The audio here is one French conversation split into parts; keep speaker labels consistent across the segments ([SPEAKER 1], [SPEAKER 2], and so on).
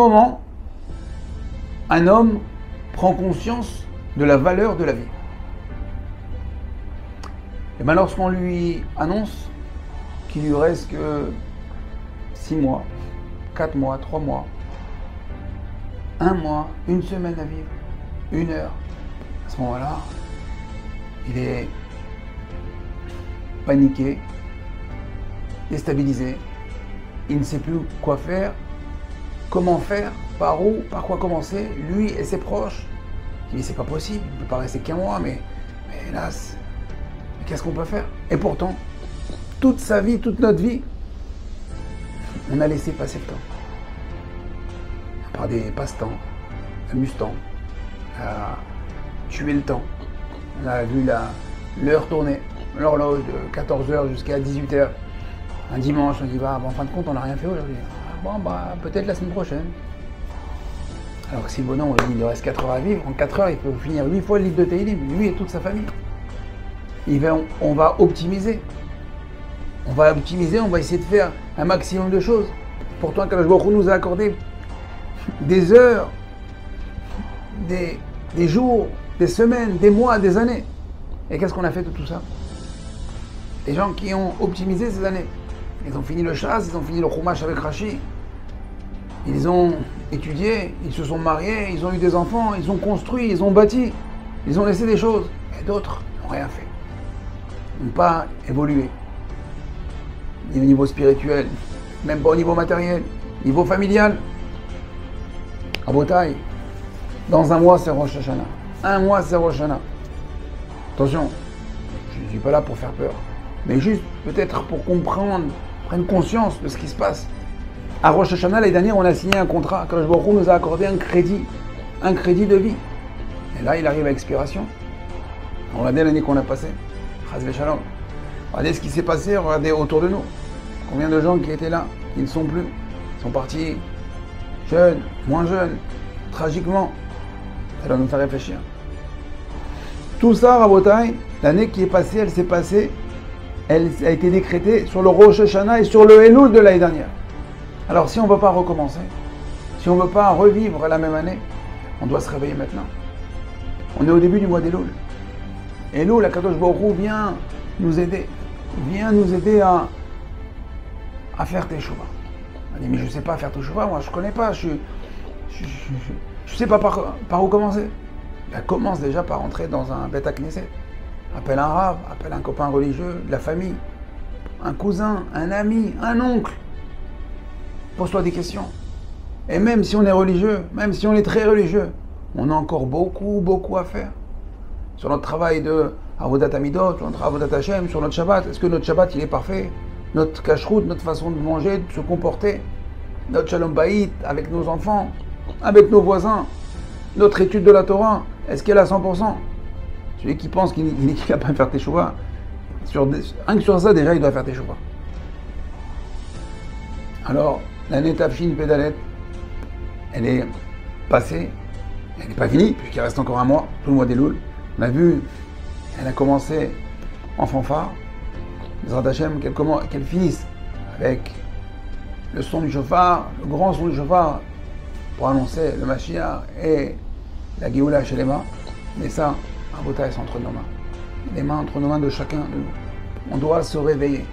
[SPEAKER 1] moment, un homme prend conscience de la valeur de la vie. Et bien lorsqu'on lui annonce qu'il lui reste que 6 mois, 4 mois, 3 mois, 1 mois, 1 semaine à vivre, 1 heure, à ce moment-là, il est paniqué, déstabilisé, il ne sait plus quoi faire, comment faire, par où, par quoi commencer, lui et ses proches. Il dit c'est pas possible, il ne peut pas rester qu'un mois, mais hélas, qu'est-ce qu'on peut faire? Et pourtant, toute sa vie, toute notre vie, on a laissé passer le temps. Par des passe-temps, amuse-temps, à tuer le temps. On a vu l'heure tourner, l'horloge de 14h jusqu'à 18h. Un dimanche, on dit bah, en fin de compte, on n'a rien fait aujourd'hui. Bon, bah, peut-être la semaine prochaine. Alors que si le bonhomme, il lui reste 4 heures à vivre, en 4 heures, il peut finir 8 fois le livre de Tehillim, lui et toute sa famille. On va optimiser. On va optimiser, on va essayer de faire un maximum de choses. Pourtant, Kadosh Baruch Hu nous a accordé des heures, des jours, des semaines, des mois, des années. Et qu'est-ce qu'on a fait de tout ça? Les gens qui ont optimisé ces années. Ils ont fini le chasse, ils ont fini le chumash avec Rashi. Ils ont étudié, ils se sont mariés, ils ont eu des enfants, ils ont construit, ils ont bâti, ils ont laissé des choses. Et d'autres n'ont rien fait. N'ont pas évolué. Ni au niveau spirituel, même pas au niveau matériel, niveau familial. À Botaï, dans 1 mois c'est Rosh Hashanah. 1 mois c'est Rosh Hashanah. Attention, je ne suis pas là pour faire peur, mais juste peut-être pour comprendre, prendre conscience de ce qui se passe. À Rosh Hashanah, l'année dernière, on a signé un contrat. Kadosh Baruch Hu nous a accordé un crédit de vie. Et là, il arrive à expiration. Regardez l'année qu'on a passée. Chas v'shalom. Regardez ce qui s'est passé, regardez autour de nous. Combien de gens qui étaient là, qui ne sont plus, sont partis jeunes, moins jeunes, tragiquement. Ça doit nous faire réfléchir. Tout ça, Rabotai, l'année qui est passée, elle s'est passée, elle a été décrétée sur le Rosh Hashanah et sur le Elul de l'année dernière. Alors si on ne veut pas recommencer, si on ne veut pas revivre la même année, on doit se réveiller maintenant. On est au début du mois d'Elul. Elul, la Kadosh Baruch Hu vient nous aider à faire Teshuvah. On dit mais je ne sais pas faire Teshuvah, moi je ne connais pas, je ne sais pas par où commencer. Ben, commence déjà par entrer dans un Beth Knesset. Appelle un rave, appelle un copain religieux, de la famille, un cousin, un ami, un oncle. Pose-toi des questions. Et même si on est religieux, même si on est très religieux, on a encore beaucoup à faire. Sur notre travail de Avodat Amidot, sur notre Avodat Hashem, sur notre Shabbat. Est-ce que notre Shabbat il est parfait? Notre kashrut, notre façon de manger, de se comporter, notre Shalom Bayit avec nos enfants, avec nos voisins, notre étude de la Torah, est-ce qu'elle est à 100%? Celui qui pense qu'il n'a pas à faire Teshuvah, rien que sur ça déjà il doit faire Teshuvah. Alors, l'année Tafshin Pedalet, elle est passée, elle n'est pas finie, puisqu'il reste encore 1 mois, tout le mois d'Elul. On a vu, elle a commencé en fanfare, Bezrat Hashem, qu'elle finisse avec le son du shofar, le grand son du shofar, pour annoncer le Mashiach et la Géoula Shelema. Mais ça, Rabotai, c'est entre nos mains. Les mains entre nos mains de chacun de nous. On doit se réveiller.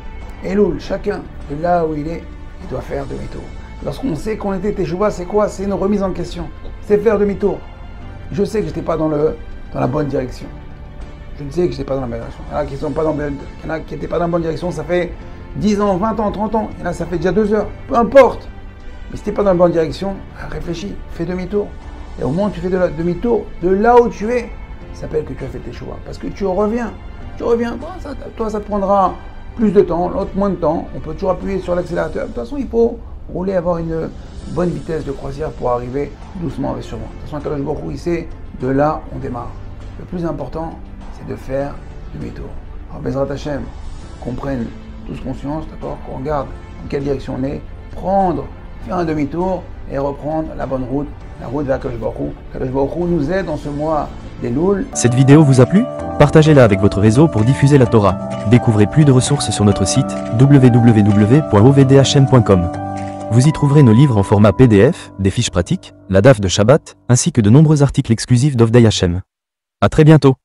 [SPEAKER 1] Elul, chacun, de là où il est, il doit faire demi-tour. Lorsqu'on sait qu'on était Teshuvah, c'est quoi? C'est une remise en question. C'est faire demi-tour. Je sais que je n'étais pas dans la bonne direction. Je sais que je n'étais pas dans la bonne direction. Il y en a qui sont pas dans il y en a qui n'étaient pas dans la bonne direction, ça fait 10 ans, 20 ans, 30 ans. Il y en a, ça fait déjà 2 heures. Peu importe. Mais si tu n'es pas dans la bonne direction, réfléchis, fais demi-tour. Et au moins tu fais demi-tour de là où tu es. Ça s'appelle que tu as fait tes choix. Parce que tu reviens. Bon, toi, ça te prendra plus de temps, l'autre moins de temps. On peut toujours appuyer sur l'accélérateur. De toute façon, il faut rouler, avoir une bonne vitesse de croisière pour arriver doucement et sûrement. De toute façon, Kadosh Baruch Hu, il sait, de là, on démarre. Le plus important, c'est de faire demi-tour. Alors, Bezrat Hashem, qu'on prenne tous conscience, d'accord, qu'on regarde dans quelle direction on est, faire un demi-tour et reprendre la bonne route, la route vers Kadosh Baruch Hu. Kadosh Baruch Hu nous aide dans ce mois d'Elul.
[SPEAKER 2] Cette vidéo vous a plu? Partagez-la avec votre réseau pour diffuser la Torah. Découvrez plus de ressources sur notre site www.ovdhm.com. Vous y trouverez nos livres en format PDF, des fiches pratiques, la DAF de Shabbat, ainsi que de nombreux articles exclusifs d'Ovdei Hashem. À très bientôt.